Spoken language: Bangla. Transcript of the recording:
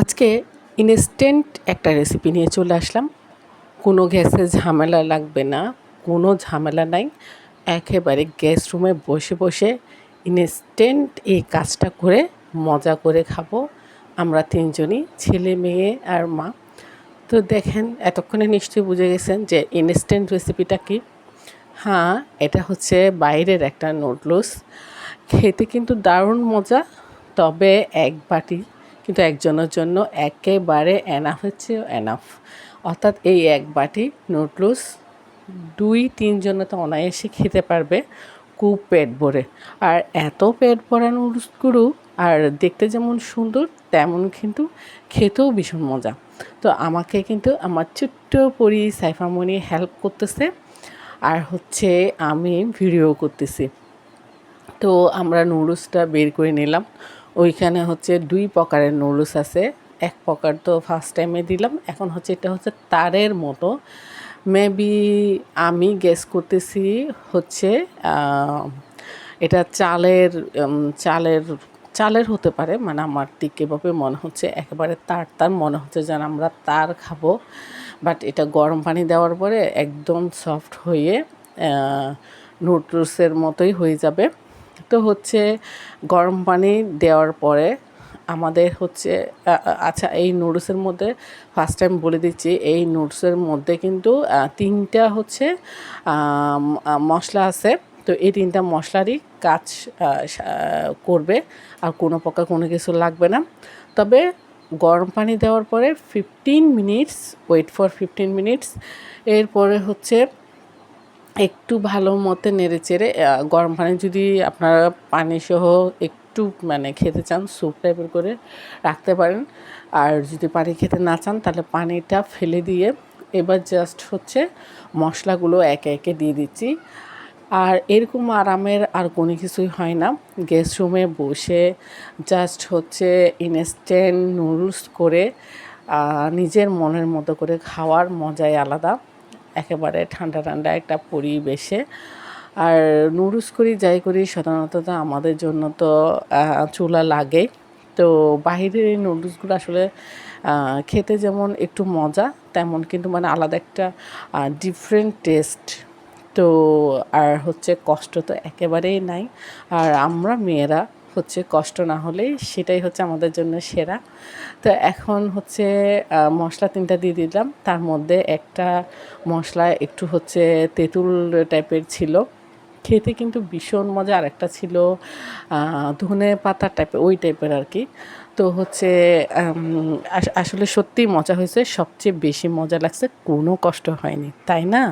আজকে ইনস্ট্যান্ট একটা রেসিপি নিয়ে চলে আসলাম। কোনো গ্যাসের ঝামেলা লাগবে না, কোনো ঝামেলা নাই। একেবারে গ্যাস রুমে বসে বসে ইনস্ট্যান্ট এই কাজটা করে মজা করে খাবো আমরা ৩ জনই, ছেলে, মেয়ে আর মা। তো দেখেন, এতক্ষণে নিশ্চয়ই বুঝে গেছেন যে ইনস্ট্যান্ট রেসিপিটা কী। হ্যাঁ, এটা হচ্ছে বাইরের একটা নুডলস। খেতে কিন্তু দারুণ মজা। তবে এক বাটি কিন্তু একজনের জন্য একেবারে এনাফ হচ্ছে এনাফ। অর্থাৎ এই এক বাটি নুডলস ২-৩ জনে তো অনায়াসে খেতে পারবে খুব পেট ভরে। আর এত পেট ভরা নুডলসগুলো আর দেখতে যেমন সুন্দর তেমন কিন্তু খেতেও ভীষণ মজা। তো আমাকে কিন্তু আমার ছোট্ট পরী সাইফামণি হেল্প করতেছে, আর হচ্ছে আমি ভিডিও করতেছি। তো আমরা নুডলসটা বের করে নিলাম। ওইখানে হচ্ছে ২ প্রকারের নুডলস আছে। এক প্রকার তো ফার্স্ট টাইমে দিলাম। এখন হচ্ছে এটা হচ্ছে তারের মতো। মেবি আমি গেস করতেছি হচ্ছে এটা চালের চালের চালের হতে পারে। মানে আমার ঠিক এভাবে মনে হচ্ছে, একেবারে তার মনে হচ্ছে যেন আমরা তার খাবো। বাট এটা গরম পানি দেওয়ার পরে একদম সফট হয়ে নুডলসের মতোই হয়ে যাবে। তো হচ্ছে গরম পানি দেওয়ার পরে আমাদের হচ্ছে আচ্ছা, এই নুডলসের মধ্যে ফার্স্ট টাইম বলে দিচ্ছি, এই নুডলসের মধ্যে কিন্তু ৩টা হচ্ছে মশলা আছে। তো এই 3টা মশলারই কাজ করবে, আর কোনো প্রকার কোনো কিছু লাগবে না। তবে গরম পানি দেওয়ার পরে 15 মিনিটস ওয়েট ফর 15 মিনিটস। এরপরে হচ্ছে একটু ভালো মতো নেড়েচেড়ে গরম পানি যদি আপনারা পানিসহ একটু মানে খেতে চান স্যুপ টাইপের করে রাখতে পারেন। আর যদি পানি খেতে না চান তাহলে পানিটা ফেলে দিয়ে এবার জাস্ট হচ্ছে মশলাগুলো একে একে দিয়ে দিচ্ছি। আর এরকম আরামের আর কোনো কিছুই হয় না। গেস্ট রুমে বসে জাস্ট হচ্ছে ইনস্ট্যান্ট নুডলস করে নিজের মনের মতো করে খাওয়ার মজাই আলাদা। একেবারে ঠান্ডা ঠান্ডা একটা পরিবেশে। আর নুডলস করি যাই করি সাধারণত তো আমাদের জন্য তো চুলা লাগে। তো বাহিরের এই নুডলসগুলো আসলে খেতে যেমন একটু মজা, তেমন কিন্তু মানে আলাদা একটা ডিফারেন্ট টেস্ট। তো আর হচ্ছে কষ্ট তো একেবারেই নাই। আর আমরা মেয়েরা হচ্ছে কষ্ট না হলেই সেটাই হচ্ছে আমাদের জন্য সেরা। তো এখন হচ্ছে মশলা 3টা দিয়ে দিলাম। তার মধ্যে একটা মশলা একটু হচ্ছে তেঁতুল টাইপের ছিল, খেতে কিন্তু ভীষণ মজা। আর একটা ছিল ধনে পাতা টাইপের, ওই টাইপের আর কি। তো হচ্ছে আসলে সত্যিই মজা হয়েছে। সবচেয়ে বেশি মজা লাগছে, কোনো কষ্ট হয়নি, তাই না?